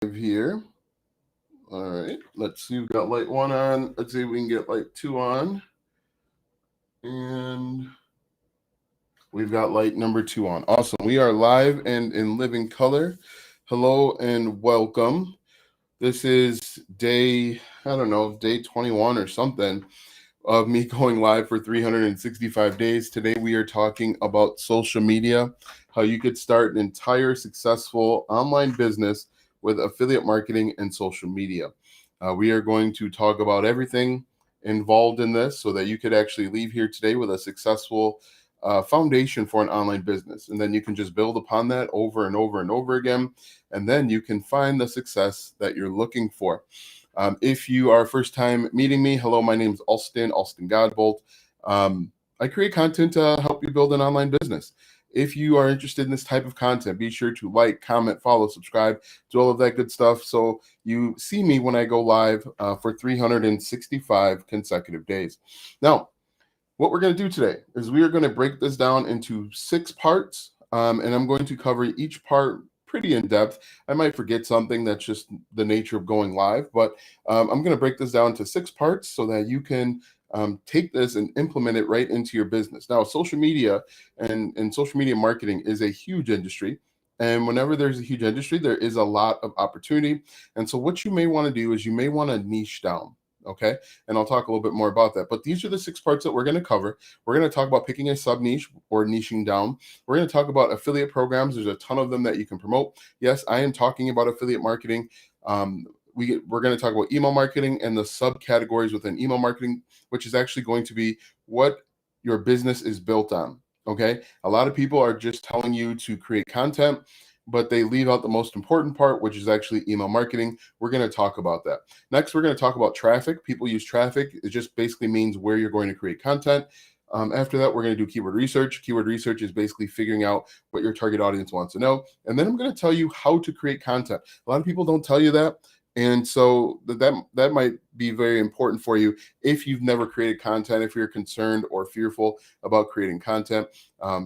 Here. All right. Let's see. We've got light one on. Let's see if we can get light two on. And we've got light number two on. Awesome. We are live and in living color. Hello and welcome. This is day 21 or something of me going live for 365 days. Today we are talking about social media, how you could start an entire successful online business with affiliate marketing and social media. We are going to talk about everything involved in this so that you could actually leave here today with a successful foundation for an online business. And then you can just build upon that over and over and over again. And then you can find the success that you're looking for. If you are first time meeting me, hello, my name is Alston Godbolt. I create content to help you build an online business. If you are interested in this type of content, be sure to like, comment, follow, subscribe, do all of that good stuff so you see me when I go live for 365 consecutive days. Now, what we're going to do today is we are going to break this down into 6 parts, and I'm going to cover each part pretty in depth. I might forget something, that's just the nature of going live, but I'm going to break this down to 6 parts so that you can take this and implement it right into your business. Now, social media and social media marketing is a huge industry. And whenever there's a huge industry, there is a lot of opportunity. And so what you may want to do is you may want to niche down. Okay. And I'll talk a little bit more about that. But these are the 6 parts that we're going to cover. We're going to talk about picking a sub niche or niching down. We're going to talk about affiliate programs. There's a ton of them that you can promote. Yes, I am talking about affiliate marketing. We're going to talk about email marketing and the subcategories within email marketing, which is actually going to be what your business is built on. Okay. A lot of people are just telling you to create content, but they leave out the most important part, which is actually email marketing. We're going to talk about that. Next, we're going to talk about traffic. People use traffic. It just basically means where you're going to create content. After that, we're going to do keyword research. Keyword research is basically figuring out what your target audience wants to know. And then I'm going to tell you how to create content. A lot of people don't tell you that. And so that might be very important for you if you've never created content, if you're concerned or fearful about creating content.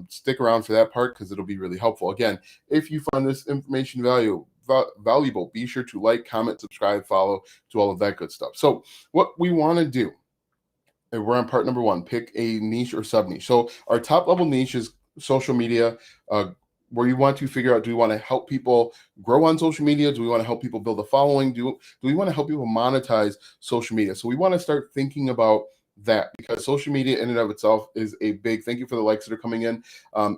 Stick around for that part because it'll be really helpful. Again, if you find this information valuable, be sure to like, comment, subscribe, follow, do all of that good stuff. So what we want to do, and we're on part number 1, pick a niche or sub niche. So our top level niche is social media, where you want to figure out, do we want to help people grow on social media? Do we want to help people build a following? Do we want to help people monetize social media? So we want to start thinking about that, because social media in and of itself is a big, thank you for the likes that are coming in,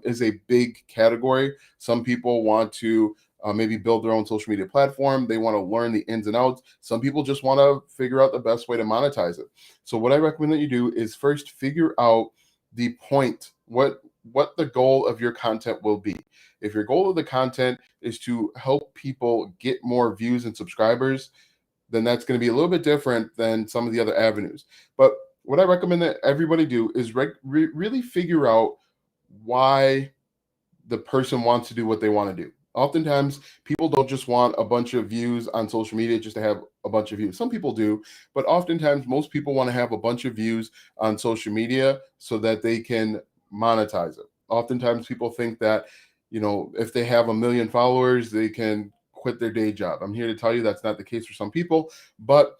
is a big category. Some people want to maybe build their own social media platform. They want to learn the ins and outs. Some people just want to figure out the best way to monetize it. So what I recommend that you do is first figure out the point, what the goal of your content will be. If your goal of the content is to help people get more views and subscribers, then that's going to be a little bit different than some of the other avenues. But what I recommend that everybody do is really figure out why the person wants to do what they want to do. Oftentimes, people don't just want a bunch of views on social media just to have a bunch of views. Some people do, but oftentimes, most people want to have a bunch of views on social media so that they can monetize it. Oftentimes, people think that, if they have 1 million followers, they can quit their day job. I'm here to tell you that's not the case for some people, but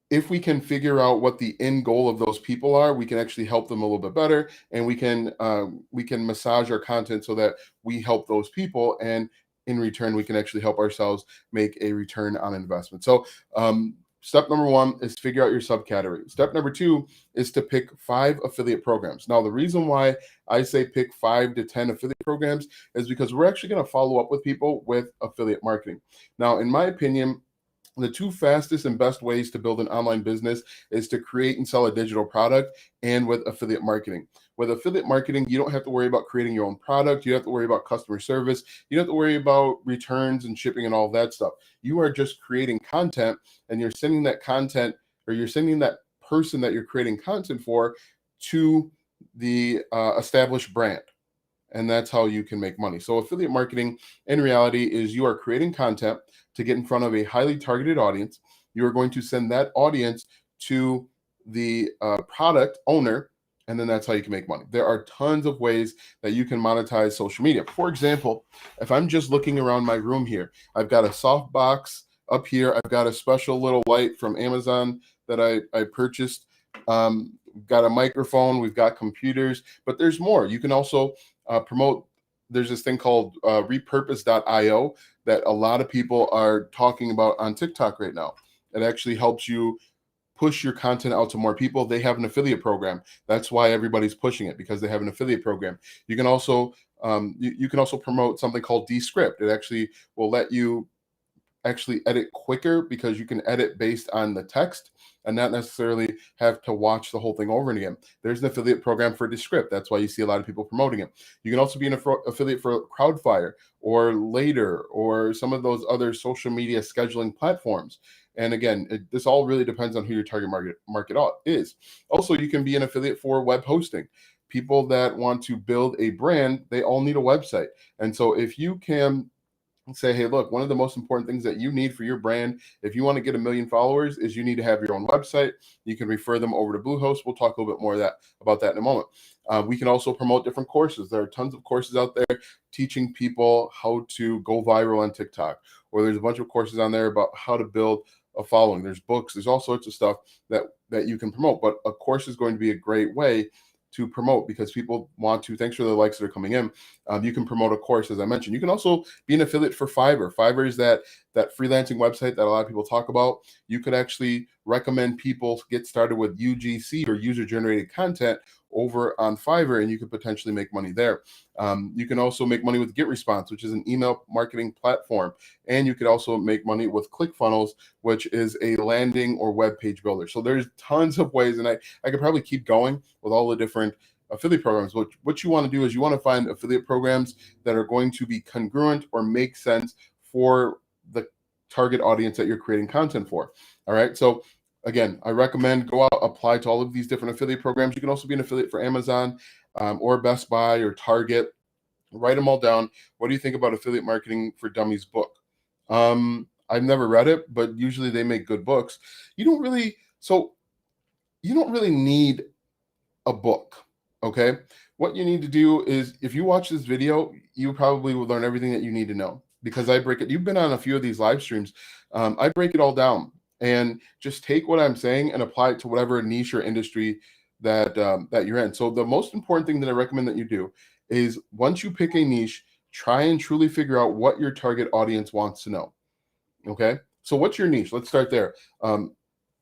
if we can figure out what the end goal of those people are, we can actually help them a little bit better, and we can massage our content so that we help those people, and in return, we can actually help ourselves make a return on investment. So, step number 1 is figure out your subcategory. Step number 2 is to pick 5 affiliate programs. Now, the reason why I say pick 5 to 10 affiliate programs is because we're actually going to follow up with people with affiliate marketing. Now, in my opinion, the 2 fastest and best ways to build an online business is to create and sell a digital product, and with affiliate marketing. With affiliate marketing, you don't have to worry about creating your own product. You don't have to worry about customer service. You don't have to worry about returns and shipping and all of that stuff. You are just creating content, and you're sending that content, or you're sending that person that you're creating content for to the established brand. And that's how you can make money. So affiliate marketing in reality is you are creating content to get in front of a highly targeted audience. You are going to send that audience to the product owner, and then that's how you can make money. There are tons of ways that you can monetize social media. For example, if I'm just looking around my room here, I've got a soft box up here. I've got a special little light from Amazon that I purchased. We've got a microphone, we've got computers, but there's more. You can also promote. There's this thing called repurpose.io that a lot of people are talking about on TikTok right now. It actually helps you push your content out to more people. They have an affiliate program. That's why everybody's pushing it, because they have an affiliate program. You can also you can also promote something called Descript. It actually will let you actually edit quicker, because you can edit based on the text and not necessarily have to watch the whole thing over again. There's an affiliate program for Descript. That's why you see a lot of people promoting it. You can also be an affiliate for Crowdfire or Later or some of those other social media scheduling platforms. And again, this all really depends on who your target market is. Also, you can be an affiliate for web hosting. People that want to build a brand, they all need a website. And so if you can say, hey, look, one of the most important things that you need for your brand, if you want to get 1 million followers, is you need to have your own website. You can refer them over to Bluehost. We'll talk a little bit more about that in a moment. We can also promote different courses. There are tons of courses out there teaching people how to go viral on TikTok, or there's a bunch of courses on there about how to build a following. There's books. There's all sorts of stuff that you can promote. But a course is going to be a great way to promote, because people want to. Thanks for the likes that are coming in. You can promote a course, as I mentioned. You can also be an affiliate for Fiverr. Fiverr is that freelancing website that a lot of people talk about. You could actually recommend people get started with UGC, or user generated content, over on Fiverr, and you could potentially make money there. You can also make money with GetResponse, which is an email marketing platform. And you could also make money with ClickFunnels, which is a landing or web page builder. So there's tons of ways, and I could probably keep going with all the different affiliate programs. What you want to do is you want to find affiliate programs that are going to be congruent or make sense for the target audience that you're creating content for. All right. So again, I recommend go out, apply to all of these different affiliate programs. You can also be an affiliate for Amazon or Best Buy or Target. Write them all down. What do you think about Affiliate Marketing for Dummies book? I've never read it, but usually they make good books. You don't really need a book, okay? What you need to do is, if you watch this video, you probably will learn everything that you need to know, because I break it. You've been on a few of these live streams. I break it all down and just take what I'm saying and apply it to whatever niche or industry that you're in. So the most important thing that I recommend that you do is, once you pick a niche, try and truly figure out what your target audience wants to know. Okay. So what's your niche? Let's start there.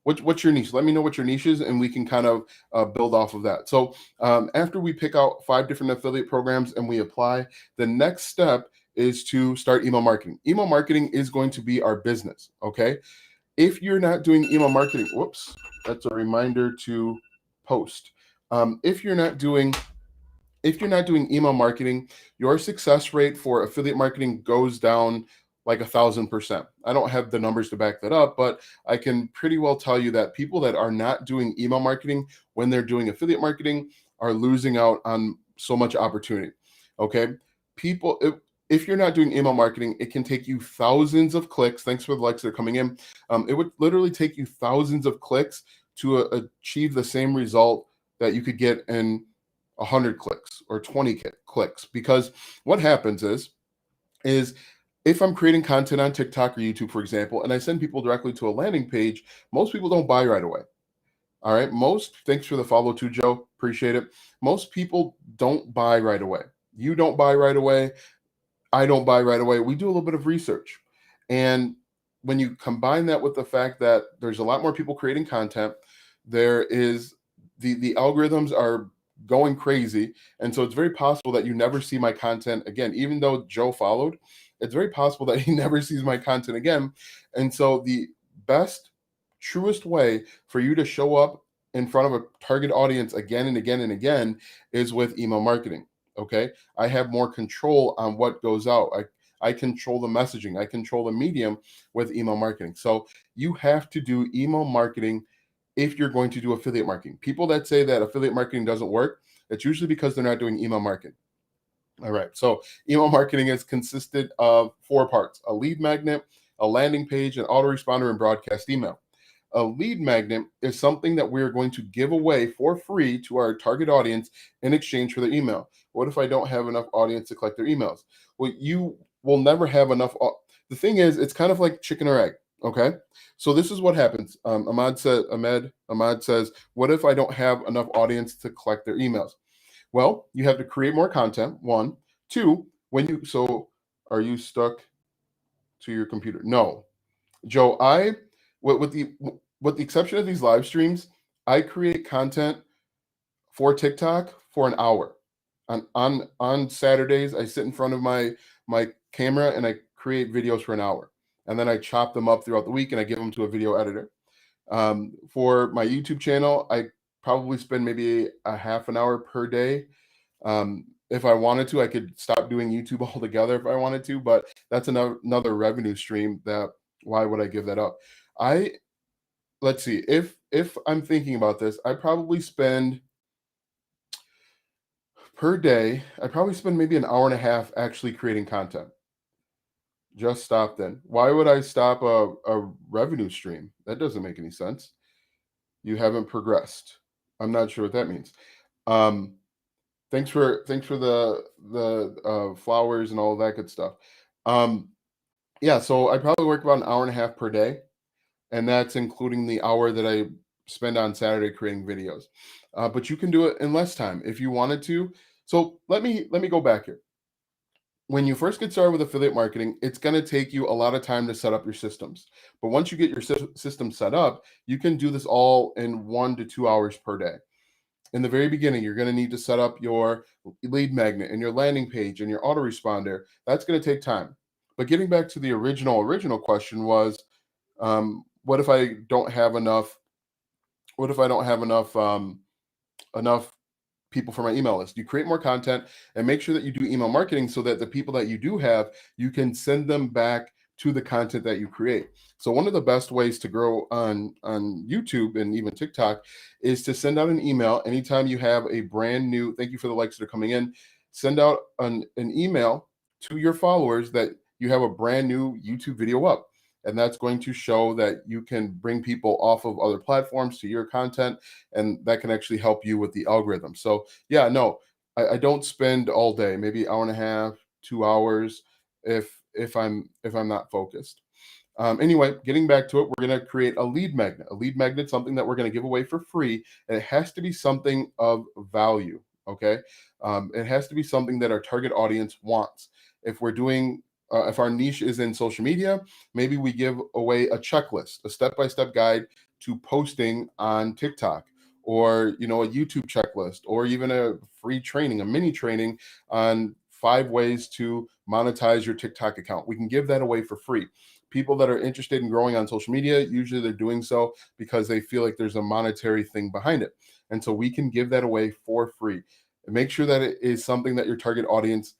What's your niche? Let me know what your niche is, and we can kind of build off of that. So after we pick out 5 different affiliate programs and we apply, the next step is to start email marketing. Email marketing is going to be our business. Okay. If you're not doing email marketing, whoops, that's a reminder to post. If you're not doing email marketing, your success rate for affiliate marketing goes down like 1,000%. I don't have the numbers to back that up, but I can pretty well tell you that people that are not doing email marketing when they're doing affiliate marketing are losing out on so much opportunity. Okay. If you're not doing email marketing, it can take you thousands of clicks. Thanks for the likes that are coming in. It would literally take you thousands of clicks to achieve the same result that you could get in 100 clicks or 20 clicks. Because what happens is if I'm creating content on TikTok or YouTube, for example, and I send people directly to a landing page, most people don't buy right away. All right. Thanks for the follow too, Joe. Appreciate it. Most people don't buy right away. You don't buy right away. I don't buy right away. We do a little bit of research. And when you combine that with the fact that there's a lot more people creating content, there is the algorithms are going crazy. And so it's very possible that you never see my content again. Even though Joe followed, it's very possible that he never sees my content again. And so the best, truest way for you to show up in front of a target audience again and again and again is with email marketing. Okay. I have more control on what goes out. I control the messaging. I control the medium with email marketing. So you have to do email marketing if you're going to do affiliate marketing. People that say that affiliate marketing doesn't work, it's usually because they're not doing email marketing. All right. So email marketing is consisted of 4 parts: a lead magnet, a landing page, an autoresponder, and broadcast email. A lead magnet is something that we're going to give away for free to our target audience in exchange for their email. What if I don't have enough audience to collect their emails? Well, you will never have enough. The thing is, it's kind of like chicken or egg. Okay, so this is what happens. Ahmad says, "What if I don't have enough audience to collect their emails?" Well, you have to create more content. One, two. Are you stuck to your computer? No, Joe. With the exception of these live streams, I create content for TikTok for an hour. On Saturdays, I sit in front of my camera and I create videos for an hour, and then I chop them up throughout the week and I give them to a video editor. For my YouTube channel, I probably spend maybe a half an hour per day. If I wanted to, I could stop doing YouTube altogether if I wanted to, but that's another revenue stream. That Why would I give that up? I Let's see, if I'm thinking about this, I probably spend per day, I probably spend maybe an hour and a half actually creating content. Just stop then. Why would I stop a revenue stream? That doesn't make any sense. You haven't progressed. I'm not sure what that means. Um, thanks for the flowers and all of that good stuff. Um, yeah, so I probably work about an hour and a half per day, and that's including the hour that I spend on Saturday creating videos. But you can do it in less time if you wanted to. So let me go back here. When you first get started with affiliate marketing, it's going to take you a lot of time to set up your systems. But once you get your system set up, you can do this all in 1 to 2 hours per day. In the very beginning, you're going to need to set up your lead magnet and your landing page and your autoresponder. That's going to take time. But getting back to the original question was, what if I don't have enough? What if I don't have enough people for my email list? You create more content and make sure that you do email marketing so that the people that you do have, you can send them back to the content that you create. So one of the best ways to grow on YouTube and even TikTok is to send out an email anytime you have a brand new, thank you for the likes that are coming in, send out an email to your followers that you have a brand new YouTube video up. And that's going to show that you can bring people off of other platforms to your content, and that can actually help you with the algorithm. So yeah, no, I don't spend all day, maybe hour and a half, 2 hours, if I'm not focused. Anyway, getting back to it, we're going to create a lead magnet. A lead magnet, something that we're going to give away for free, and it has to be something of value. Okay, it has to be something that our target audience wants. If our niche is in social media, maybe we give away a checklist, a step-by-step guide to posting on TikTok, or a YouTube checklist, or even a free training, a mini training on 5 ways to monetize your TikTok account. We can give that away for free. People that are interested in growing on social media, usually they're doing so because they feel like there's a monetary thing behind it. And so we can give that away for free. And make sure that it is something that your target audience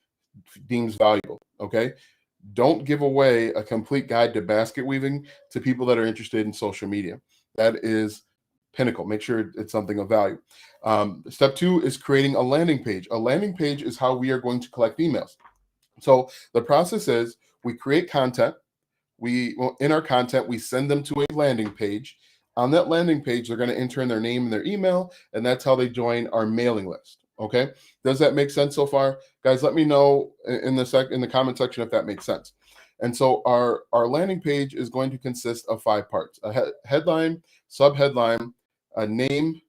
deems valuable. Okay. Don't give away a complete guide to basket weaving to people that are interested in social media. That is pinnacle. Make sure it's something of value. Step 2 is creating a landing page. A landing page is how we are going to collect emails. So the process is we create content. In our content, we send them to a landing page. On that landing page, they're going to enter in their name and their email, and that's how they join our mailing list. Okay, does that make sense so far, guys? Let me know in the comment section if that makes sense. And so our landing page is going to consist of 5 parts: a headline, subheadline, a name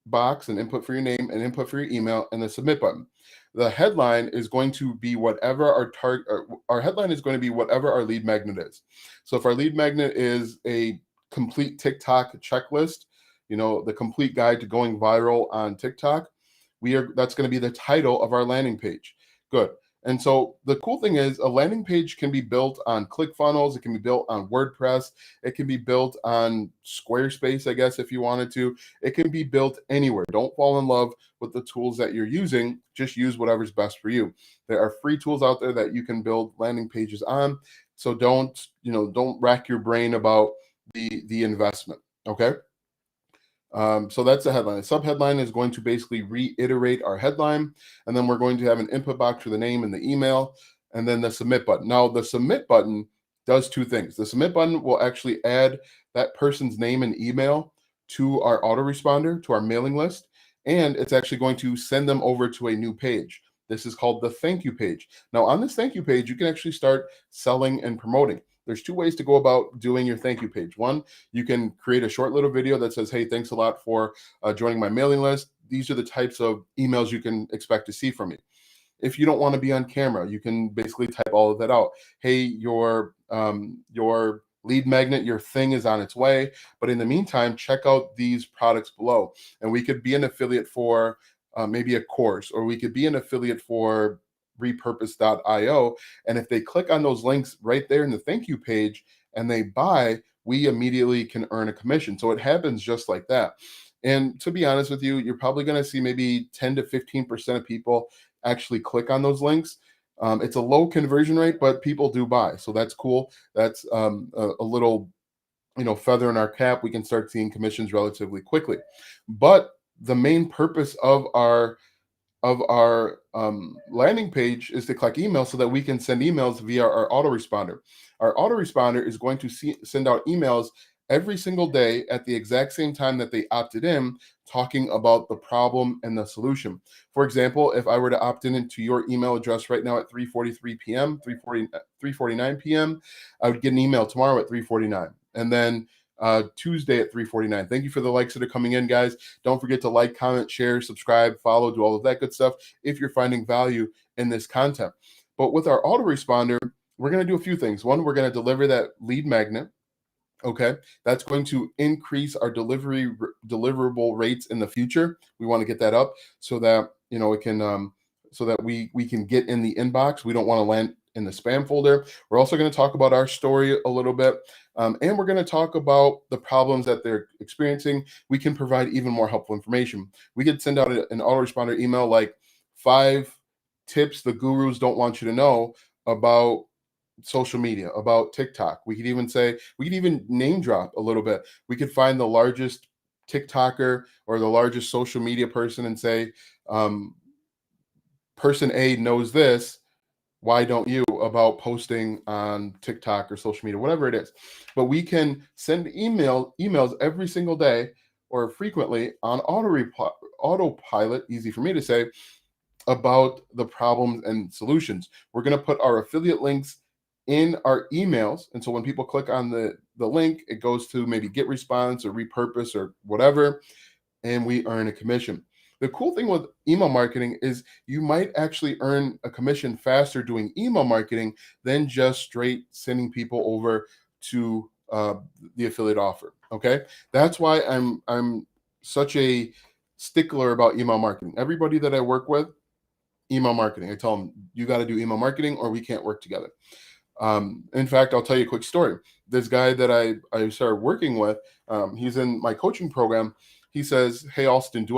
box, an input for your name, an input for your email, and a submit button. The headline is going to be whatever our target. Our headline is going to be whatever our lead magnet is. So if our lead magnet is a complete TikTok checklist, the complete guide to going viral on TikTok, that's going to be the title of our landing page. Good. And so the cool thing is a landing page can be built on ClickFunnels. It can be built on WordPress. It can be built on Squarespace, I guess, if you wanted to. It can be built anywhere. Don't fall in love with the tools that you're using. Just use whatever's best for you. There are free tools out there that you can build landing pages on. So don't rack your brain about the investment. Okay. So that's the headline. The subheadline is going to basically reiterate our headline, and then we're going to have an input box for the name and the email, and then the submit button. Now, the submit button does two things. The submit button will actually add that person's name and email to our autoresponder, to our mailing list, and it's actually going to send them over to a new page. This is called the thank you page. Now, on this thank you page, you can actually start selling and promoting. There's two ways to go about doing your thank you page. One, you can create a short little video that says, hey, thanks a lot for joining my mailing list. These are the types of emails you can expect to see from me. If you don't want to be on camera, you can basically type all of that out. Hey, your lead magnet, your thing is on its way. But in the meantime, check out these products below. And we could be an affiliate for maybe a course, or we could be an affiliate for repurpose.io. And if they click on those links right there in the thank you page and they buy, we immediately can earn a commission. So it happens just like that. And to be honest with you, you're probably going to see maybe 10 to 15% of people actually click on those links. It's a low conversion rate, but people do buy. So that's cool. That's a little, feather in our cap. We can start seeing commissions relatively quickly. But the main purpose of our landing page is to collect emails so that we can send emails via our autoresponder. Our autoresponder is going to send out emails every single day at the exact same time that they opted in, talking about the problem and the solution. For example, if I were to opt in into your email address right now at 3:43 p.m., 3:49 p.m., I would get an email tomorrow at 3:49. And then Tuesday at 3:49. Thank you for the likes that are coming in, guys. Don't forget to like, comment, share, subscribe, follow, do all of that good stuff if you're finding value in this content. But with our autoresponder, we're going to do a few things. One, we're going to deliver that lead magnet. Okay, that's going to increase our deliverable rates in the future. We want to get that up so that it can so that we can get in the inbox. We don't want to land in the spam folder. We're also going to talk about our story a little bit, and we're going to talk about the problems that they're experiencing. We can provide even more helpful information. We could send out an autoresponder email like 5 tips the gurus don't want you to know about social media, about TikTok. We could even name drop a little bit. We could find the largest TikToker or the largest social media person and say, person A knows this. Why don't you, about posting on TikTok or social media, whatever it is. But we can send emails every single day or frequently on autopilot, easy for me to say, about the problems and solutions. We're going to put our affiliate links in our emails. And so when people click on the link, it goes to maybe GetResponse or Repurpose or whatever, and we earn a commission. The cool thing with email marketing is you might actually earn a commission faster doing email marketing than just straight sending people over to the affiliate offer. Okay, that's why I'm such a stickler about email marketing. Everybody that I work with, email marketing. I tell them, you got to do email marketing or we can't work together. In fact, I'll tell you a quick story. This guy that I started working with, he's in my coaching program. He says, hey, Austin, do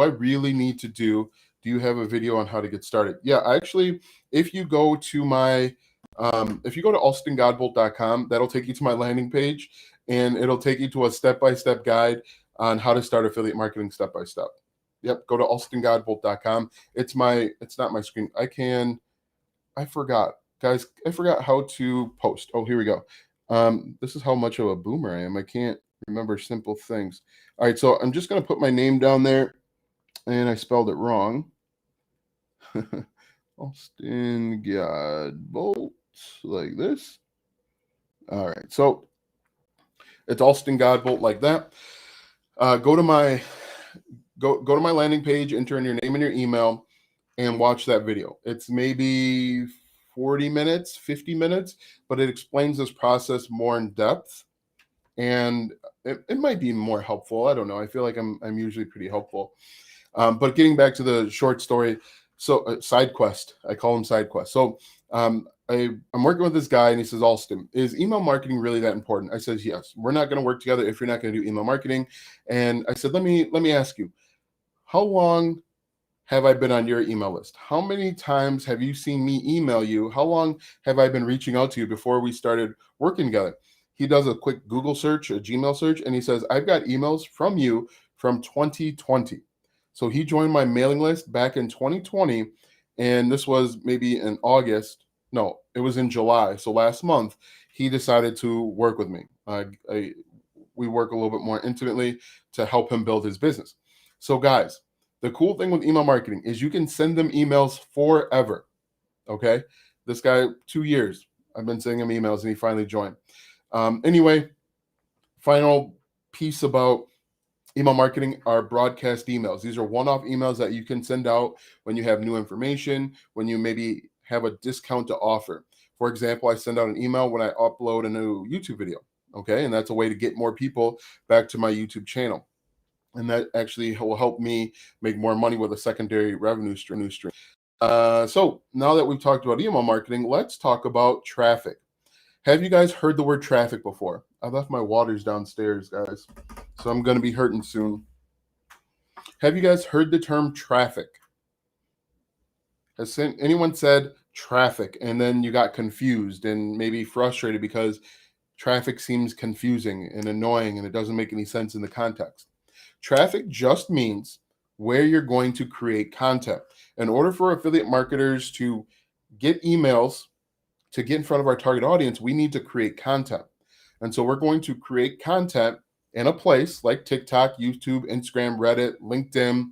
you have a video on how to get started? Yeah, actually, if you go to austingodbolt.com, that'll take you to my landing page, and it'll take you to a step-by-step guide on how to start affiliate marketing step-by-step. Yep, go to austingodbolt.com. It's not my screen. I forgot. Guys, I forgot how to post. Oh, here we go. This is how much of a boomer I am. I can't remember simple things. All right, so I'm just going to put my name down there, and I spelled it wrong. Austin Godbolt, like this. All right, so it's Austin Godbolt like that. Go to my landing page, enter in your name and your email, and watch that video. It's maybe 40 minutes, 50 minutes, but it explains this process more in depth. And it might be more helpful. I don't know. I feel like I'm usually pretty helpful. But getting back to the short story, so side quest, I call him side quest. So I'm working with this guy, and he says, Austin, is email marketing really that important? I says, yes. We're not going to work together if you're not going to do email marketing. And I said, let me ask you, how long have I been on your email list? How many times have you seen me email you? How long have I been reaching out to you before we started working together? He does a quick Google search, a Gmail search, and he says, I've got emails from you from 2020. So he joined my mailing list back in 2020, and this was maybe in August. No, it was in July. So last month, he decided to work with me. We work a little bit more intimately to help him build his business. So, guys, the cool thing with email marketing is you can send them emails forever. Okay. This guy, 2 years, I've been sending him emails and he finally joined. Anyway, final piece about email marketing are broadcast emails. These are one-off emails that you can send out when you have new information, when you maybe have a discount to offer. For example, I send out an email when I upload a new YouTube video. Okay. And that's a way to get more people back to my YouTube channel. And that actually will help me make more money with a secondary revenue stream. So now that we've talked about email marketing, let's talk about traffic. Have you guys heard the word traffic before? I left my waters downstairs, guys, so I'm going to be hurting soon. Have you guys heard the term traffic? Has anyone said traffic and then you got confused and maybe frustrated because traffic seems confusing and annoying and it doesn't make any sense in the context? Traffic just means where you're going to create content. In order for affiliate marketers to get emails, to get in front of our target audience, we need to create content. And so we're going to create content in a place like TikTok, YouTube, Instagram, Reddit, LinkedIn,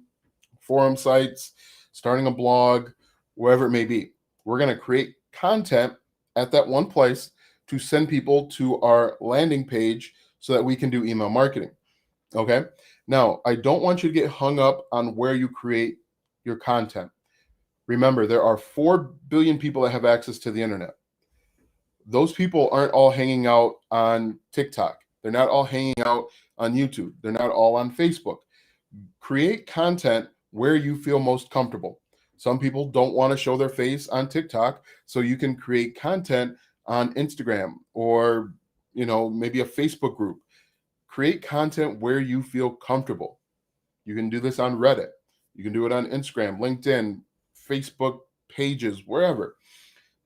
forum sites, starting a blog, wherever it may be. We're going to create content at that one place to send people to our landing page so that we can do email marketing. Okay. Now, I don't want you to get hung up on where you create your content. Remember, there are 4 billion people that have access to the internet. Those people aren't all hanging out on TikTok. They're not all hanging out on YouTube. They're not all on Facebook. Create content where you feel most comfortable. Some people don't want to show their face on TikTok, so you can create content on Instagram or, maybe a Facebook group. Create content where you feel comfortable. You can do this on Reddit. You can do it on Instagram, LinkedIn, Facebook pages, wherever.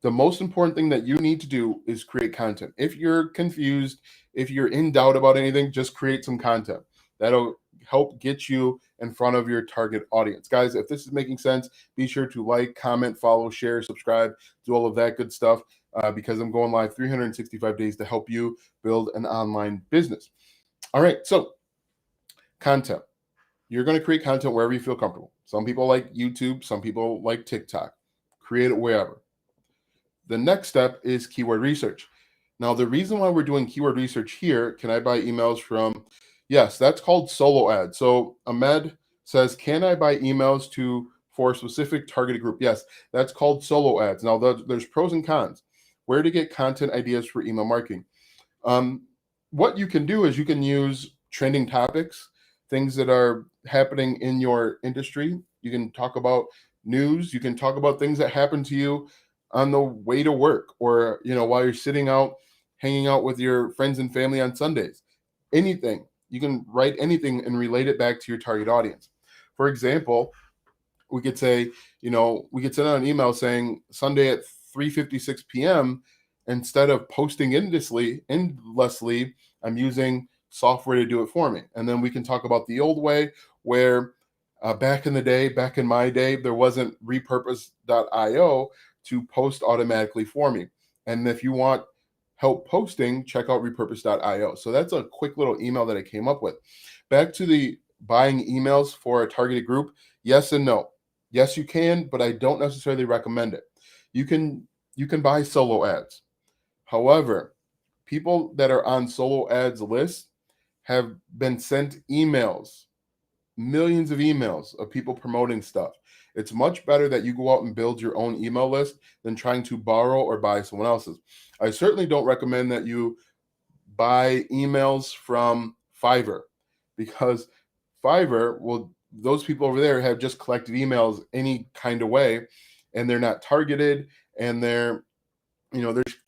The most important thing that you need to do is create content. If you're confused, if you're in doubt about anything, just create some content. That'll help get you in front of your target audience. Guys, if this is making sense, be sure to like, comment, follow, share, subscribe, do all of that good stuff because I'm going live 365 days to help you build an online business. All right, so content. You're going to create content wherever you feel comfortable. Some people like YouTube, some people like TikTok. Create it wherever. The next step is keyword research. Now, the reason why we're doing keyword research here, can I buy emails from? Yes, that's called solo ads. So Ahmed says, can I buy emails for a specific targeted group? Yes, that's called solo ads. Now, there's pros and cons. Where to get content ideas for email marketing? What you can do is you can use trending topics, things that are happening in your industry. You can talk about news. You can talk about things that happen to you on the way to work or, while you're sitting out, hanging out with your friends and family on Sundays. Anything. You can write anything and relate it back to your target audience. For example, we could say, we could send out an email saying Sunday at 3:56 p.m. instead of posting endlessly, I'm using software to do it for me. And then we can talk about the old way where back in my day, there wasn't repurpose.io to post automatically for me. And if you want help posting, check out repurpose.io. So that's a quick little email that I came up with. Back to the buying emails for a targeted group. Yes and no. Yes, you can, but I don't necessarily recommend it. You can buy solo ads. However, people that are on solo ads lists have been sent emails, millions of emails of people promoting stuff. It's much better that you go out and build your own email list than trying to borrow or buy someone else's. I certainly don't recommend that you buy emails from Fiverr because Fiverr those people over there have just collected emails any kind of way and they're not targeted and they're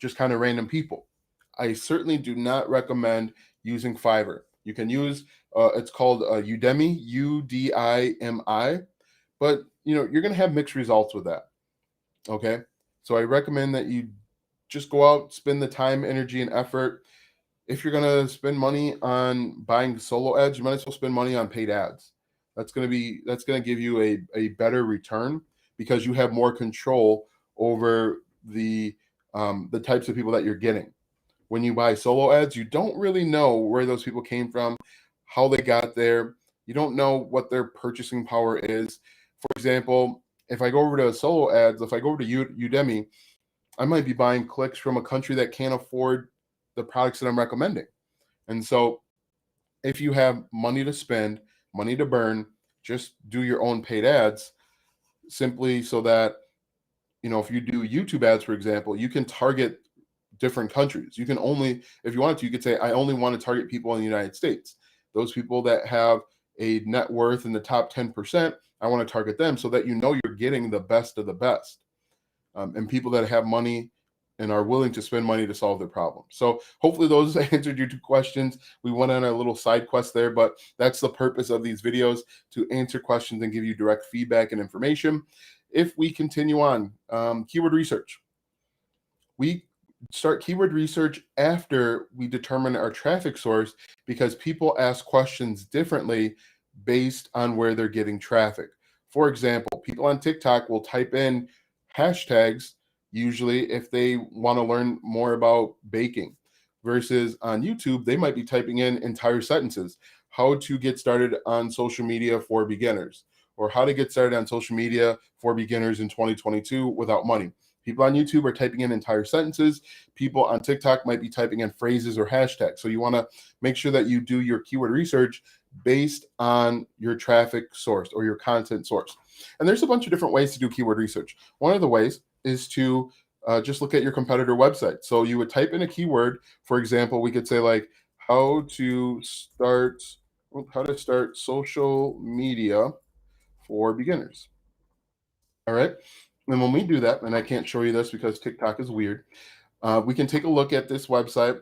just kind of random people. I certainly do not recommend using Fiverr. You can use it's called Udemy, Udimi, but you're going to have mixed results with that. Okay, so I recommend that you just go out, spend the time, energy, and effort. If you're going to spend money on buying solo ads, you might as well spend money on paid ads. That's going to give you a better return because you have more control over the types of people that you're getting. when you buy solo ads, you don't really know where those people came from, how they got there. You don't know what their purchasing power is. For example, if I go over to solo ads, if I go over to Udemy, I might be buying clicks from a country that can't afford the products that I'm recommending. And so if you have money to spend, money to burn, just do your own paid ads simply so that, if you do YouTube ads, for example, you can target different countries. You can only, if you wanted to, you could say, I only want to target people in the United States. Those people that have a net worth in the top 10%, I want to target them so that you're getting the best of the best. And people that have money and are willing to spend money to solve their problem. So hopefully those answered your 2 questions. We went on a little side quest there, but that's the purpose of these videos, to answer questions and give you direct feedback and information. If we continue on, keyword research. We start keyword research after we determine our traffic source, because people ask questions differently based on where they're getting traffic. For example, people on TikTok will type in hashtags usually if they want to learn more about baking, versus on YouTube, they might be typing in entire sentences. How to get started on social media for beginners, or how to get started on social media for beginners in 2022 without money. People on YouTube are typing in entire sentences. People on TikTok might be typing in phrases or hashtags. So you want to make sure that you do your keyword research based on your traffic source or your content source. And there's a bunch of different ways to do keyword research. One of the ways is to just look at your competitor website. So you would type in a keyword. For example, we could say like how to start social media for beginners. All right. And when we do that, and I can't show you this because TikTok is weird, we can take a look at this website.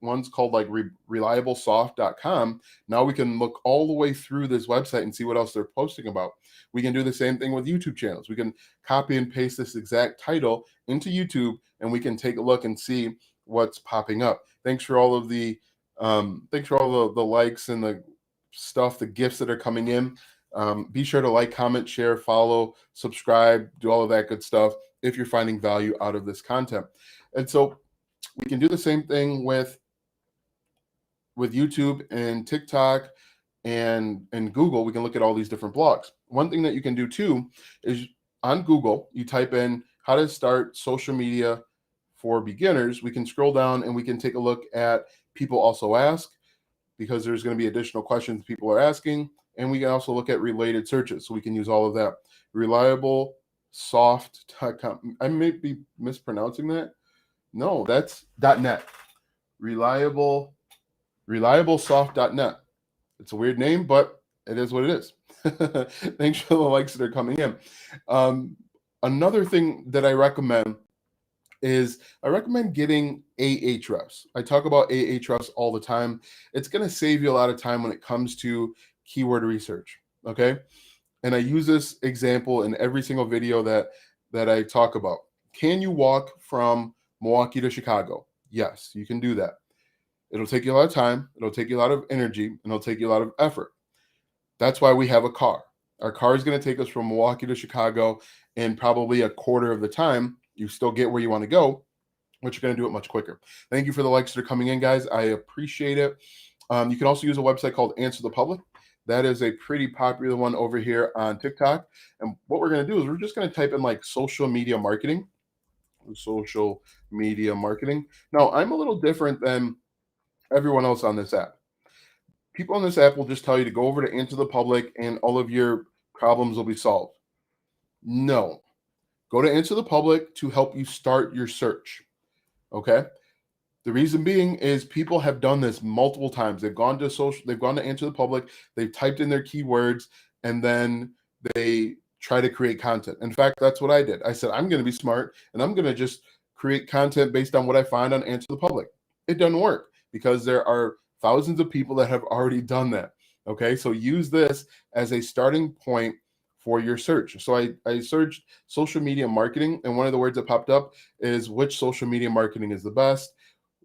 One's called like reliablesoft.com. Now we can look all the way through this website and see what else they're posting about. We can do the same thing with YouTube channels. We can copy and paste this exact title into YouTube, and we can take a look and see what's popping up. Thanks for all the likes and the stuff, the gifts that are coming in. Be sure to like, comment, share, follow, subscribe, do all of that good stuff if you're finding value out of this content. And so we can do the same thing with YouTube and TikTok and Google. We can look at all these different blogs. One thing that you can do too is on Google, you type in how to start social media for beginners. We can scroll down and we can take a look at people also ask, because there's going to be additional questions people are asking. And we can also look at related searches. So we can use all of that. Reliablesoft.com. I may be mispronouncing that. No, that's .net. Reliablesoft.net. It's a weird name, but it is what it is. Thanks for the likes that are coming in. Another thing that I recommend is getting Ahrefs. I talk about Ahrefs all the time. It's going to save you a lot of time when it comes to keyword research. Okay. And I use this example in every single video that I talk about. Can you walk from Milwaukee to Chicago? Yes, you can do that. It'll take you a lot of time. It'll take you a lot of energy, and it'll take you a lot of effort. That's why we have a car. Our car is going to take us from Milwaukee to Chicago in probably a quarter of the time. You still get where you want to go, but you're going to do it much quicker. Thank you for the likes that are coming in, guys. I appreciate it. You can also use a website called Answer the Public. That is a pretty popular one over here on TikTok. And what we're going to do is we're just going to type in like social media marketing. Social media marketing. Now, I'm a little different than everyone else on this app. People on this app will just tell you to go over to Answer the Public and all of your problems will be solved. No. Go to Answer the Public to help you start your search. Okay? The reason being is people have done this multiple times. They've gone to Answer the Public, they've typed in their keywords, and then they try to create content. In fact, that's what I did. I said, I'm going to be smart and I'm going to just create content based on what I find on Answer the Public. It doesn't work because there are thousands of people that have already done that. Okay, so use this as a starting point for your search. So I searched social media marketing, and one of the words that popped up is which social media marketing is the best,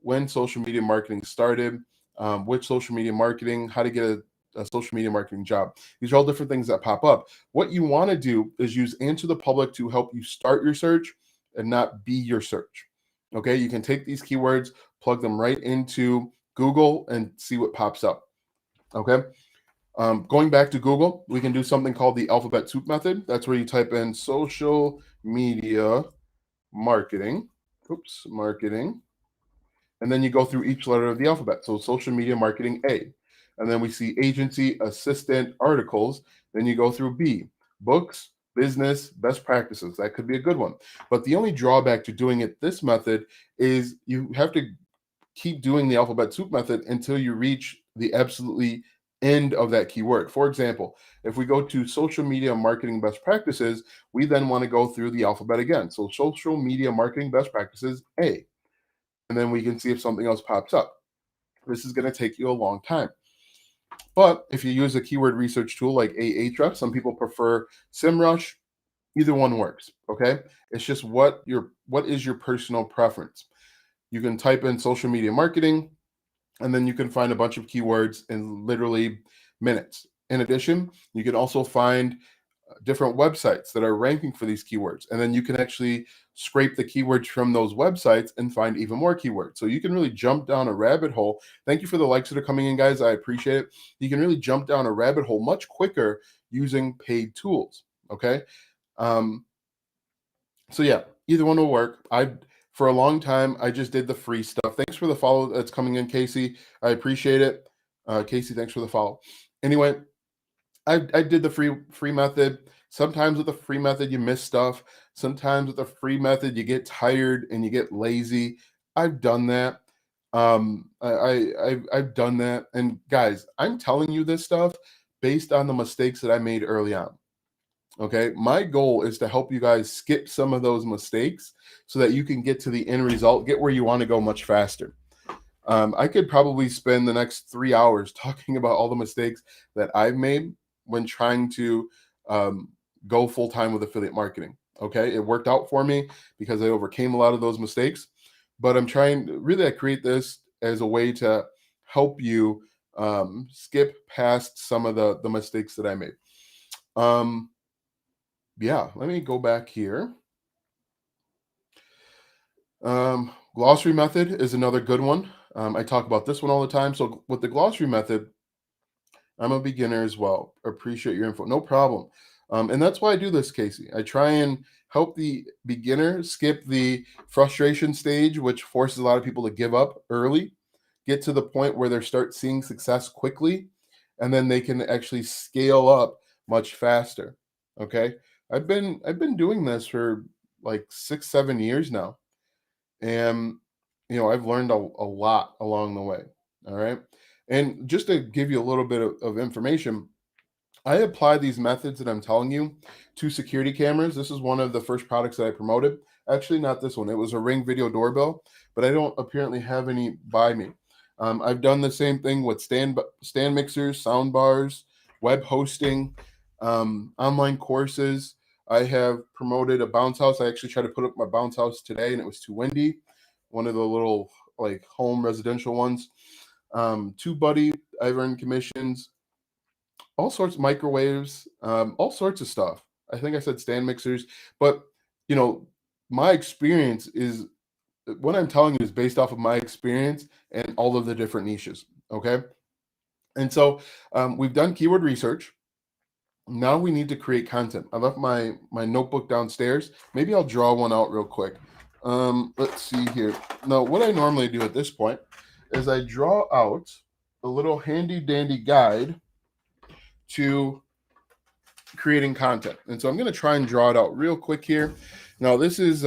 when social media marketing started, which social media marketing, how to get a social media marketing job. These are all different things that pop up. What you want to do is use Answer the Public to help you start your search and not be your search. Okay, you can take these keywords, plug them right into Google and see what pops up. Okay. Going back to Google, we can do something called the alphabet soup method. That's where you type in social media marketing. Oops, marketing. And then you go through each letter of the alphabet. So social media marketing A. And then we see agency, assistant, articles. Then you go through B, books, business, best practices. That could be a good one. But the only drawback to doing it this method is you have to keep doing the alphabet soup method until you reach the absolutely end of that keyword. For example, if we go to social media marketing best practices, we then want to go through the alphabet again. So social media marketing best practices A, and then we can see if something else pops up. This is going to take you a long time. But if you use a keyword research tool like Ahrefs, some people prefer SEMrush. Either one works. Okay, it's just what is your personal preference. You can type in social media marketing, and then you can find a bunch of keywords in literally minutes. In addition, you can also find different websites that are ranking for these keywords. And then you can actually scrape the keywords from those websites and find even more keywords. So you can really jump down a rabbit hole. Thank you for the likes that are coming in, guys. I appreciate it. You can really jump down a rabbit hole much quicker using paid tools. Okay. So yeah, either one will work. For a long time, I just did the free stuff. Thanks for the follow that's coming in, Casey. I appreciate it. Casey, thanks for the follow. Anyway, I did the free method. Sometimes with the free method, you miss stuff. Sometimes with the free method, you get tired and you get lazy. I've done that. I've done that. And guys, I'm telling you this stuff based on the mistakes that I made early on. Okay, my goal is to help you guys skip some of those mistakes so that you can get to the end result, get where you want to go much faster. I could probably spend the next 3 hours talking about all the mistakes that I've made when trying to go full time with affiliate marketing. Okay, it worked out for me because I overcame a lot of those mistakes. But I'm trying really to create this as a way to help you skip past some of the mistakes that I made. Yeah, let me go back here. Glossary method is another good one. I talk about this one all the time. So with the glossary method, I'm a beginner as well. Appreciate your info. No problem. And that's why I do this, Casey. I try and help the beginner skip the frustration stage, which forces a lot of people to give up early, get to the point where they start seeing success quickly, and then they can actually scale up much faster. Okay. I've been doing this for like 6-7 years now. And I've learned a lot along the way. All right. And just to give you a little bit of information, I apply these methods that I'm telling you to security cameras. This is one of the first products that I promoted. Actually, not this one. It was a Ring video doorbell, but I don't apparently have any by me. I've done the same thing with stand mixers, sound bars, web hosting, online courses. I have promoted a bounce house. I actually tried to put up my bounce house today, and it was too windy. One of the little like home residential ones. TubeBuddy, I've earned commissions, all sorts of microwaves, all sorts of stuff. I think I said stand mixers, but you know, my experience is what I'm telling you is based off of my experience and all of the different niches. Okay. And so we've done keyword research. Now we need to create content. I left my notebook downstairs. Maybe I'll draw one out real quick. Let's see here. Now, what I normally do at this point is I draw out a little handy dandy guide to creating content. And so I'm going to try and draw it out real quick here. Now, this is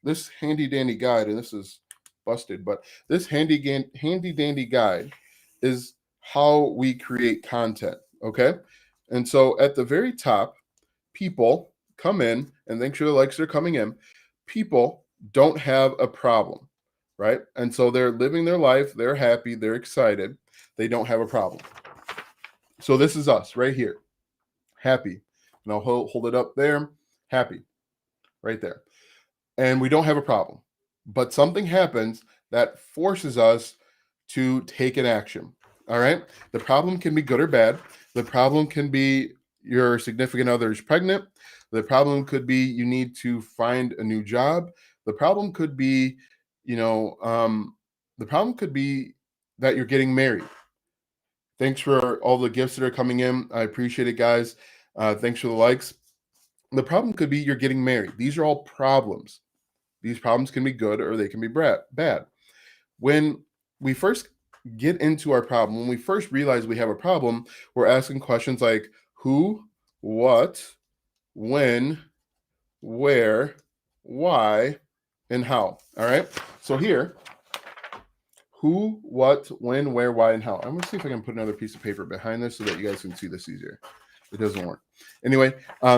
this handy dandy guide, and this is busted, but this handy dandy guide is how we create content. Okay. And so at the very top, people come in, and make sure the likes are coming in. People don't have a problem, right? And so they're living their life, they're happy, they're excited, they don't have a problem. So this is us right here, happy. And I'll hold it up there, happy, right there. And we don't have a problem. But something happens that forces us to take an action. All right. The problem can be good or bad. The problem can be your significant other is pregnant. The problem could be you need to find a new job. The problem could be The problem could be that you're getting married. Thanks for all the gifts that are coming in. I appreciate it, guys. Thanks for the likes. The problem could be you're getting married. These are all problems. These problems can be good or they can be bad. When we first get into our problem, when we first realize we have a problem, we're asking questions like who, what, when, where, why, and how. All right. So here, who, what, when, where, why, and how. I'm going to see if I can put another piece of paper behind this so that you guys can see this easier. It doesn't work. Anyway,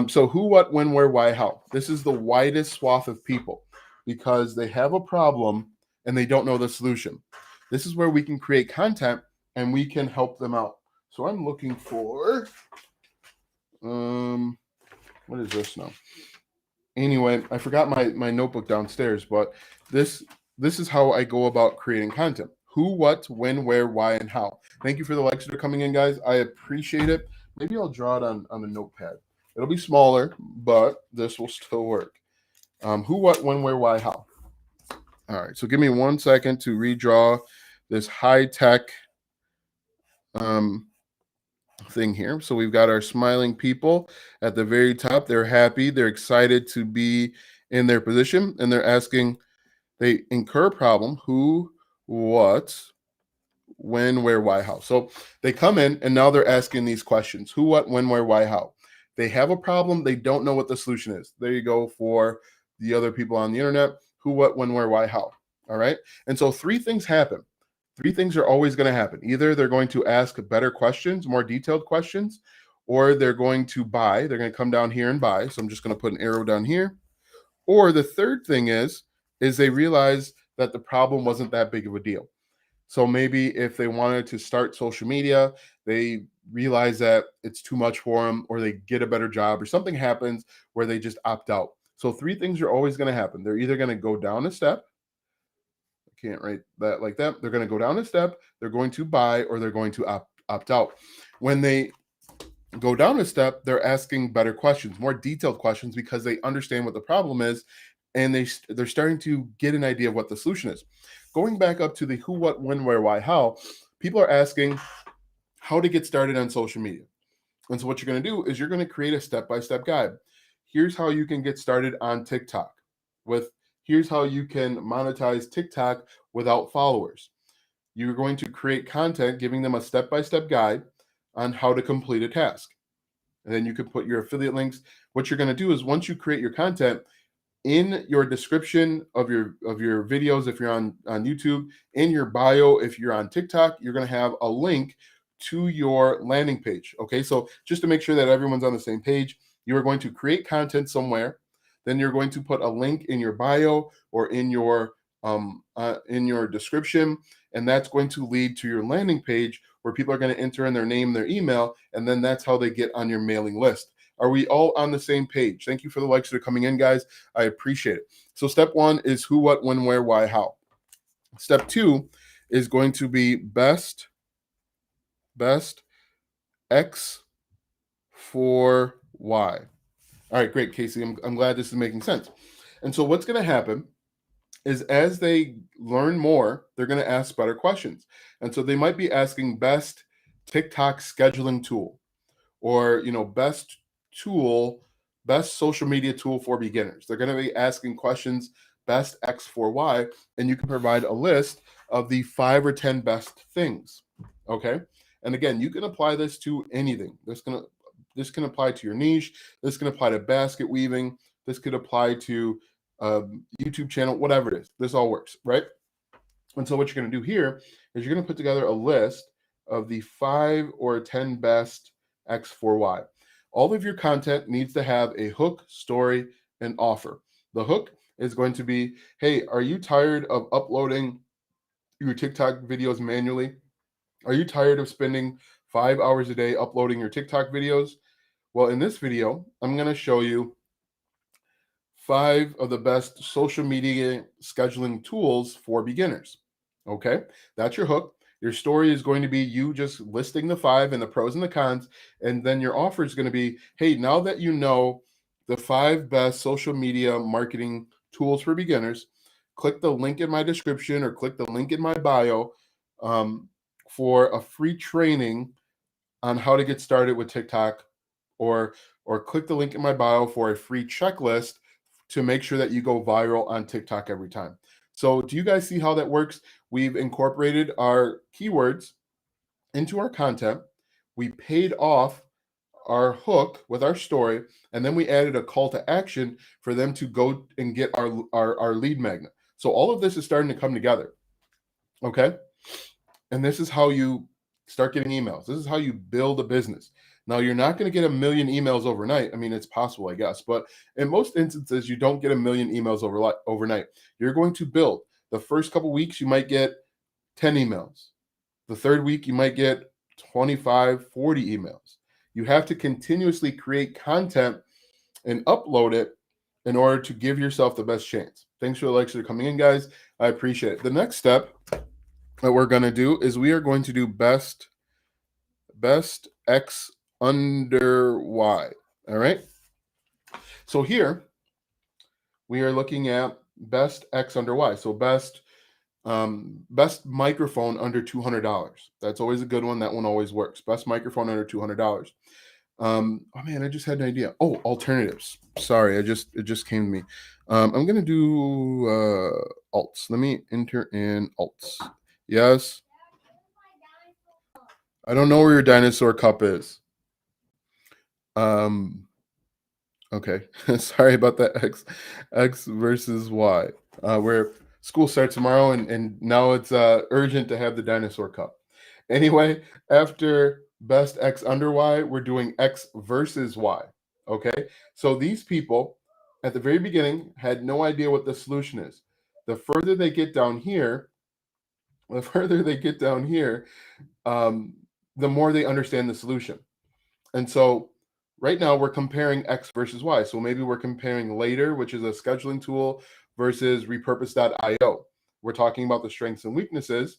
so who, what, when, where, why, how. This is the widest swath of people because they have a problem and they don't know the solution. This is where we can create content and we can help them out. So I'm looking for, what is this now? Anyway, I forgot my notebook downstairs, but this is how I go about creating content. Who, what, when, where, why, and how. Thank you for the likes that are coming in, guys. I appreciate it. Maybe I'll draw it on a notepad. It'll be smaller, but this will still work. Who, what, when, where, why, how. All right, so give me 1 second to redraw this high-tech thing here. So we've got our smiling people at the very top. They're happy. They're excited to be in their position, and they're asking, they incur a problem. Who, what, when, where, why, how. So they come in and now they're asking these questions. Who, what, when, where, why, how. They have a problem. They don't know what the solution is. There you go for the other people on the internet. Who, what, when, where, why, how. All right. And so 3 things happen. 3 things are always going to happen. Either they're going to ask better questions, more detailed questions, or they're going to buy. They're going to come down here and buy. So I'm just going to put an arrow down here. Or the third thing is they realize that the problem wasn't that big of a deal. So maybe if they wanted to start social media, they realize that it's too much for them, or they get a better job, or something happens where they just opt out. So 3 things are always going to happen. They're either going to go down a step. I can't write that like that. They're going to go down a step, they're going to buy, or they're going to opt out. When they go down a step, they're asking better questions, more detailed questions, because they understand what the problem is, and they're starting to get an idea of what the solution is. Going back up to the who, what, when, where, why, how, people are asking how to get started on social media. And so what you're going to do is you're going to create a step-by-step guide. Here's how you can get started on TikTok. Here's how you can monetize TikTok without followers. You're going to create content giving them a step-by-step guide on how to complete a task. And then you can put your affiliate links. What you're going to do is once you create your content, in your description of your videos, if you're on YouTube, in your bio, if you're on TikTok, you're going to have a link to your landing page. Okay, so just to make sure that everyone's on the same page, you are going to create content somewhere. Then you're going to put a link in your bio or in your description, and that's going to lead to your landing page where people are going to enter in their name, their email, and then that's how they get on your mailing list. Are we all on the same page? Thank you for the likes that are coming in, guys. I appreciate it. So step 1 is who, what, when, where, why, how. Step 2 is going to be best X for Y. All right, great, Casey. I'm glad this is making sense. And so what's going to happen is as they learn more, they're going to ask better questions. And so they might be asking best TikTok scheduling tool, or best social media tool for beginners. They're going to be asking questions, best X for Y, and you can provide a list of the 5 or 10 best things. Okay. And again, you can apply this to anything. This can apply to your niche. This can apply to basket weaving. This could apply to YouTube channel, whatever it is. This all works, right? And so what you're going to do here is you're going to put together a list of the 5 or 10 best X for Y. All of your content needs to have a hook, story, and offer. The hook is going to be, hey, are you tired of uploading your TikTok videos manually? Are you tired of spending 5 hours a day uploading your TikTok videos? Well, in this video, I'm going to show you 5 of the best social media scheduling tools for beginners. Okay, that's your hook. Your story is going to be you just listing the 5 and the pros and the cons. And then your offer is going to be, hey, now that you know the 5 best social media marketing tools for beginners, click the link in my description or click the link in my bio for a free training on how to get started with TikTok, or click the link in my bio for a free checklist to make sure that you go viral on TikTok every time. So do you guys see how that works? We've incorporated our keywords into our content. We paid off our hook with our story, and then we added a call to action for them to go and get our lead magnet. So all of this is starting to come together. Okay. And this is how you start getting emails. This is how you build a business. Now, you're not going to get a million emails overnight. I mean, it's possible, I guess, but in most instances, you don't get a million emails overnight. You're going to build. The first couple weeks, you might get 10 emails. The third week, you might get 25, 40 emails. You have to continuously create content and upload it in order to give yourself the best chance. Thanks for the likes that are coming in, guys. I appreciate it. The next step that we're going to do is we are going to do best X under Y. All right. So here we are looking at best X under Y. So best microphone under $200. That's always a good one. That one always works. Best microphone under $200. Oh man, I just had an idea. Oh, alternatives. Sorry, it just came to me. I'm gonna do alts. Let me enter in alts. Yes. I don't know where your dinosaur cup is. Okay. Sorry about that. X versus Y. Where school starts tomorrow, and now it's urgent to have the dinosaur cup. Anyway, after best X under Y, we're doing X versus Y. Okay. So these people at the very beginning had no idea what the solution is. The further they get down here, the more they understand the solution. And so right now we're comparing X versus Y. So maybe we're comparing Later, which is a scheduling tool, versus repurpose.io. We're talking about the strengths and weaknesses,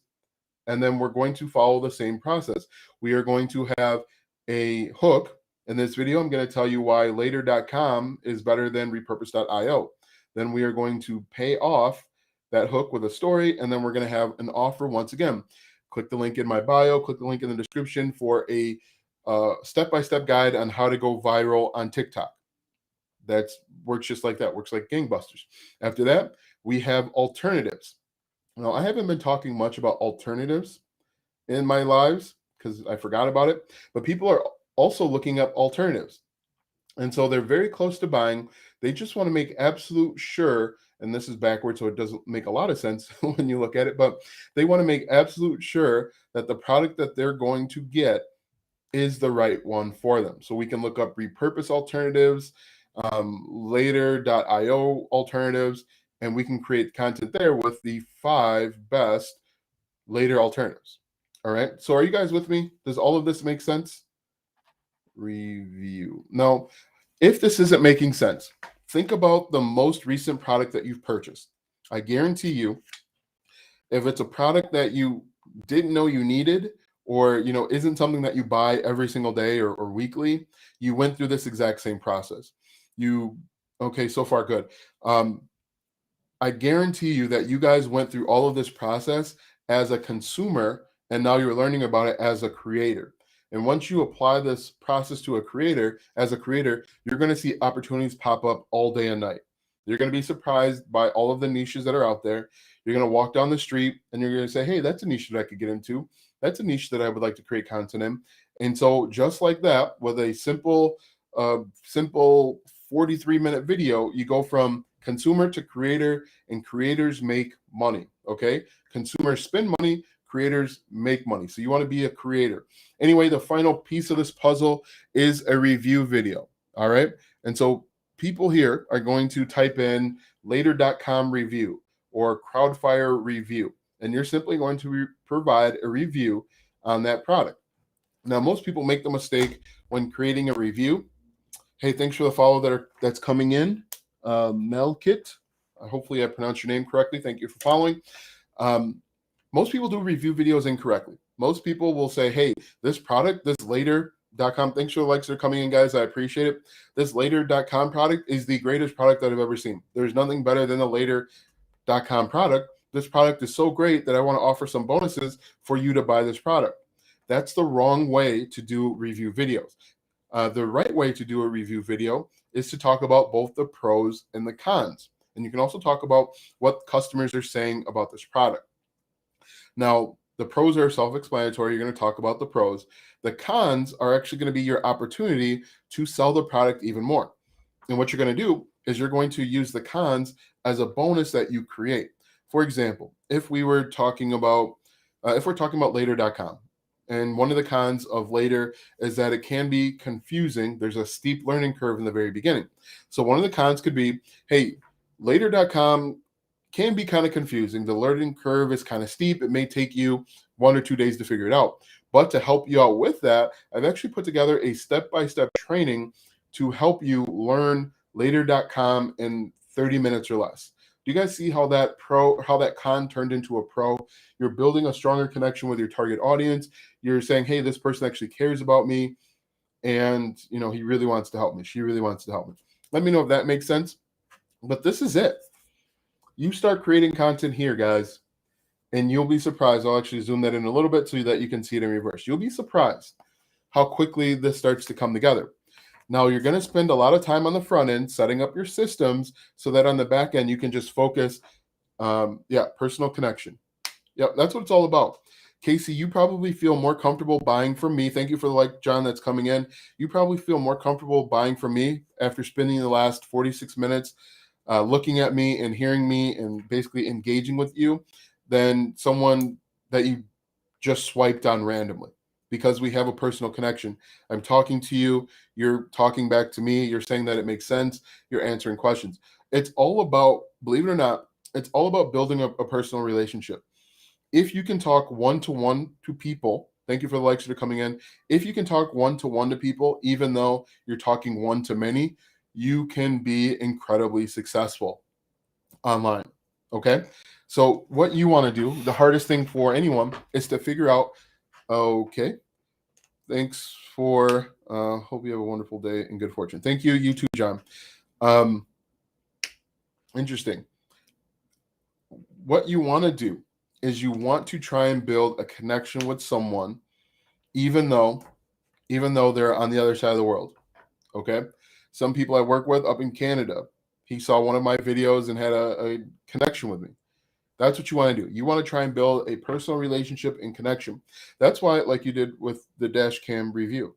and then we're going to follow the same process. We are going to have a hook. In this video, I'm going to tell you why later.com is better than repurpose.io. Then we are going to pay off that hook with a story, and then we're going to have an offer once again. Click the link in my bio, click the link in the description for a step-by-step guide on how to go viral on TikTok. That works just like that, works like gangbusters. After that, we have alternatives. Now, I haven't been talking much about alternatives in my lives because I forgot about it, but people are also looking up alternatives. And so they're very close to buying. They just want to make absolute sure, and this is backwards, so it doesn't make a lot of sense when you look at it, but they want to make absolute sure that the product that they're going to get is the right one for them. So we can look up repurpose alternatives, later.io alternatives, and we can create content there with the 5 best later alternatives. All right. So are you guys with me? Does all of this make sense? Review. Now, if this isn't making sense, think about the most recent product that you've purchased. I guarantee you, if it's a product that you didn't know you needed, or isn't something that you buy every single day or weekly, you went through this exact same process. Okay, so far good. I guarantee you that you guys went through all of this process as a consumer, and now you're learning about it as a creator. And once you apply this process to a creator, you're going to see opportunities pop up all day and night. You're going to be surprised by all of the niches that are out there. You're going to walk down the street and you're going to say, hey, that's a niche that I could get into. That's a niche that I would like to create content in. And so just like that, with a simple 43-minute video, you go from consumer to creator, and creators make money. Okay. Consumers spend money, creators make money. So you want to be a creator. Anyway, the final piece of this puzzle is a review video. All right. And so people here are going to type in later.com review or Crowdfire review, and you're simply going to provide a review on that product. Now, most people make the mistake when creating a review. Hey, thanks for the follow that's coming in. Melkit. Hopefully I pronounced your name correctly. Thank you for following. Most people do review videos incorrectly. Most people will say, hey, this product, this later.com, thanks for the likes that are coming in, guys. I appreciate it. This later.com product is the greatest product that I've ever seen. There's nothing better than the later later.com product. This product is so great that I want to offer some bonuses for you to buy this product. That's the wrong way to do review videos. The right way to do a review video is to talk about both the pros and the cons. And you can also talk about what customers are saying about this product. Now, the pros are self-explanatory. You're going to talk about the pros. The cons are actually going to be your opportunity to sell the product even more. And what you're going to do is you're going to use the cons as a bonus that you create. For example, if we're talking about later.com, and one of the cons of later is that it can be confusing. There's a steep learning curve in the very beginning. So one of the cons could be, hey, later.com can be kind of confusing. The learning curve is kind of steep. It may take you 1 or 2 days to figure it out. But to help you out with that, I've actually put together a step-by-step training to help you learn later.com in 30 minutes or less. Do you guys see how that con turned into a pro? You're building a stronger connection with your target audience. You're saying, hey, this person actually cares about me, and he really wants to help me. She really wants to help me. Let me know if that makes sense. But this is it. You start creating content here, guys, and you'll be surprised. I'll actually zoom that in a little bit so that you can see it in reverse. You'll be surprised how quickly this starts to come together. Now, you're going to spend a lot of time on the front end setting up your systems so that on the back end, you can just focus, personal connection. Yep, that's what it's all about. Casey, you probably feel more comfortable buying from me. Thank you for the like, John, that's coming in. You probably feel more comfortable buying from me after spending the last 46 minutes looking at me and hearing me and basically engaging with you than someone that you just swiped on randomly, because we have a personal connection. I'm talking to you. You're talking back to me. You're saying that it makes sense. You're answering questions. It's all about, believe it or not, it's all about building a personal relationship. If you can talk one-to-one to people, thank you for the likes that are coming in. If you can talk one-to-one to people, even though you're talking one to many, you can be incredibly successful online. Okay. So what you want to do, the hardest thing for anyone is to figure out, okay, thanks for, hope you have a wonderful day and good fortune. Thank you. You too, John. Interesting. What you want to do is you want to try and build a connection with someone, even though they're on the other side of the world. Okay. Some people I work with up in Canada, he saw one of my videos and had a connection with me. That's what you want to do. You want to try and build a personal relationship and connection. That's why, like you did with the dash cam review.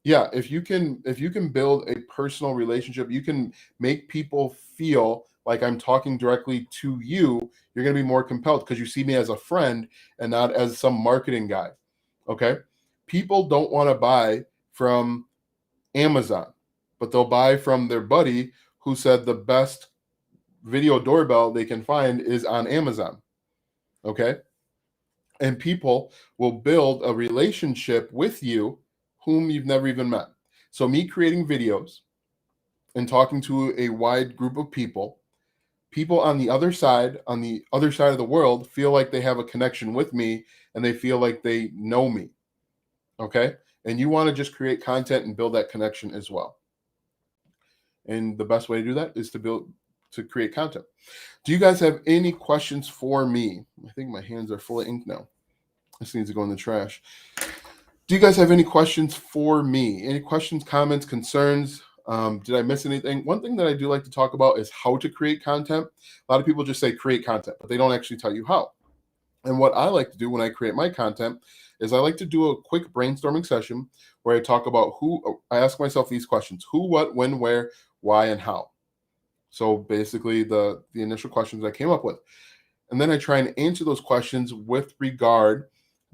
Yeah, if you can build a personal relationship, you can make people feel like I'm talking directly to you. You're going to be more compelled because you see me as a friend and not as some marketing guy. Okay? People don't want to buy from Amazon, but they'll buy from their buddy who said the best video doorbell they can find is on Amazon. Okay? And people will build a relationship with you whom you've never even met. So me creating videos and talking to a wide group of people on the other side of the world feel like they have a connection with me and they feel like they know me. Okay? And you want to just create content and build that connection as well. And the best way to do that is to create content. Do you guys have any questions for me? I think my hands are full of ink now. This needs to go in the trash. Do you guys have any questions for me? Any questions, comments, concerns? Did I miss anything? One thing that I do like to talk about is how to create content. A lot of people just say create content, but they don't actually tell you how. And what I like to do when I create my content is I like to do a quick brainstorming session where I talk about I ask myself these questions: who, what, when, where, why, and how. So basically the initial questions I came up with. And then I try and answer those questions with regard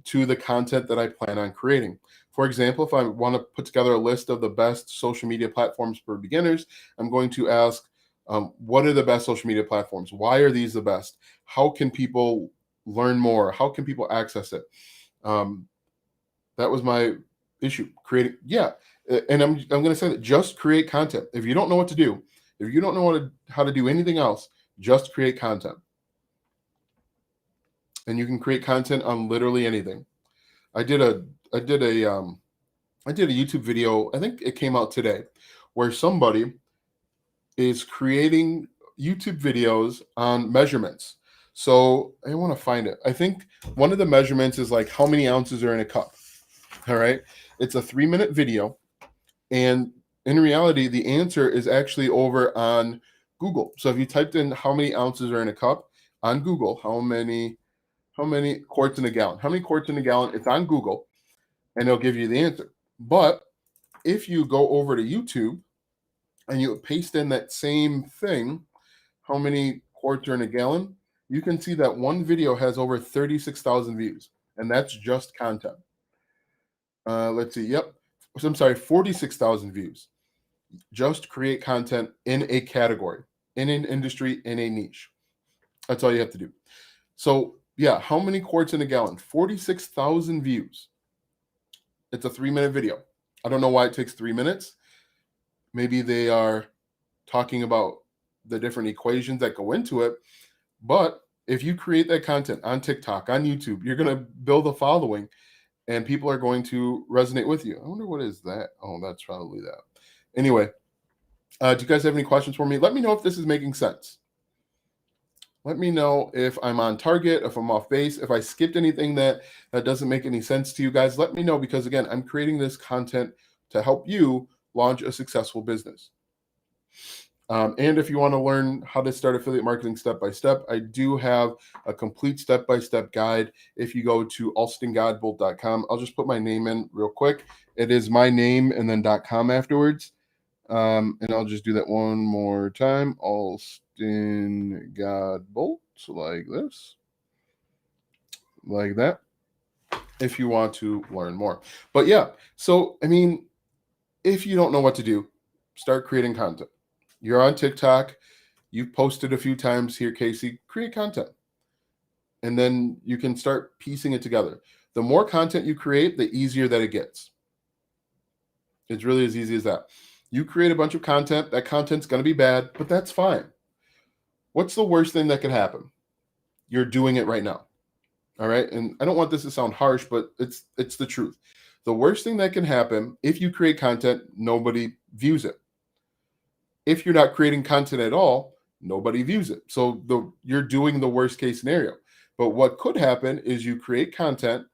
to the content that I plan on creating. For example, if I want to put together a list of the best social media platforms for beginners, I'm going to ask, what are the best social media platforms? Why are these the best? How can people learn more? How can people access it? That was my issue. Creating, yeah. And I'm going to say that just create content. If you don't know what to do, if you don't know how to do anything else, just create content. And you can create content on literally anything. I did a YouTube video, I think it came out today, where somebody is creating YouTube videos on measurements. So I want to find it. I think one of the measurements is like how many ounces are in a cup. All right. It's a 3-minute video. And in reality, the answer is actually over on Google. So if you typed in how many ounces are in a cup on Google, how many quarts in a gallon, how many quarts in a gallon, it's on Google, and it'll give you the answer. But if you go over to YouTube and you paste in that same thing, how many quarts are in a gallon, you can see that one video has over 36,000 views, and that's just content. Let's see. Yep. So I'm sorry, 46,000 views. Just create content in a category, in an industry, in a niche. That's all you have to do. So yeah, how many quarts in a gallon? 46,000 views. It's a 3-minute video. I don't know why it takes 3 minutes. Maybe they are talking about the different equations that go into it. But if you create that content on TikTok, on YouTube, you're going to build a following and people are going to resonate with you. I wonder what is that? Oh, that's probably that. Anyway, do you guys have any questions for me? Let me know if this is making sense. Let me know if I'm on target, if I'm off base, if I skipped anything that doesn't make any sense to you guys. Let me know, because again, I'm creating this content to help you launch a successful business. And if you want to learn how to start affiliate marketing step by step, I do have a complete step-by-step guide. If you go to alstongodbolt.com, I'll just put my name in real quick. It is my name and then .com afterwards. And I'll just do that one more time. Alston Godbolt, like this, like that, if you want to learn more. But yeah, so I mean, if you don't know what to do, start creating content. You're on TikTok, you've posted a few times here, Casey, create content. And then you can start piecing it together. The more content you create, the easier that it gets. It's really as easy as that. You create a bunch of content, that content's going to be bad, but that's fine. What's the worst thing that could happen? You're doing it right now. All right. And I don't want this to sound harsh, but it's the truth. The worst thing that can happen, if you create content, nobody views it. If you're not creating content at all, nobody views it. So you're doing the worst case scenario. But what could happen is you create content,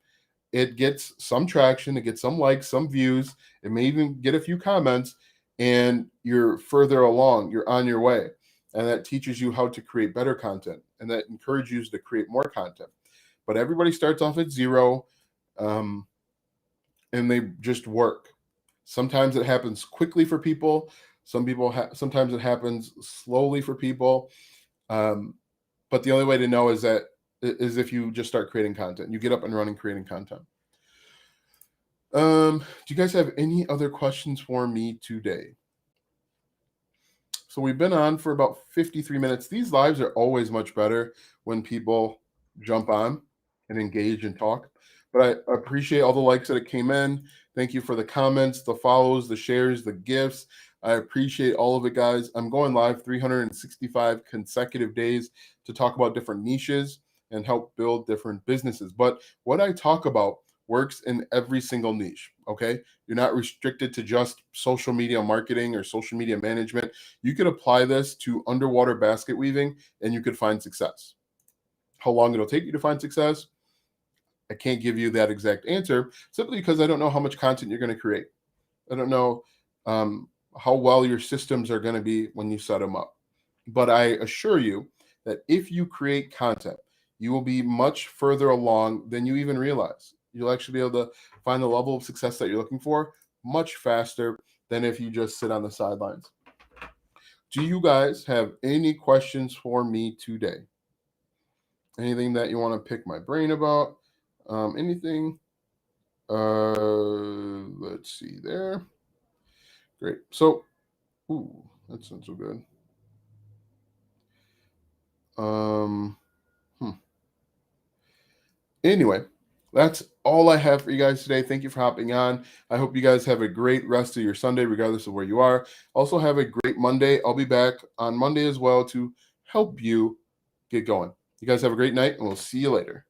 it gets some traction, it gets some likes, some views, it may even get a few comments, and you're further along, you're on your way. And that teaches you how to create better content, and that encourages you to create more content. But everybody starts off at zero, and they just work. Sometimes it happens quickly for people. Sometimes it happens slowly for people. But the only way to know is if you just start creating content. You get up and running creating content. Do you guys have any other questions for me today? So we've been on for about 53 minutes. These lives are always much better when people jump on and engage and talk. But I appreciate all the likes that came in. Thank you for the comments, the follows, the shares, the gifts. I appreciate all of it, guys. I'm going live 365 consecutive days to talk about different niches and help build different businesses. But what I talk about works in every single niche, okay? You're not restricted to just social media marketing or social media management. You could apply this to underwater basket weaving and you could find success. How long it'll take you to find success, I can't give you that exact answer, simply because I don't know how much content you're going to create. I don't know how well your systems are going to be when you set them up. But I assure you that if you create content, you will be much further along than you even realize. You'll actually be able to find the level of success that you're looking for much faster than if you just sit on the sidelines. Do you guys have any questions for me today? Anything that you want to pick my brain about? Anything? Let's see there. Great. So, ooh, that sounds so good. Anyway, that's all I have for you guys today. Thank you for hopping on. I hope you guys have a great rest of your Sunday, regardless of where you are. Also, have a great Monday. I'll be back on Monday as well to help you get going. You guys have a great night, and we'll see you later.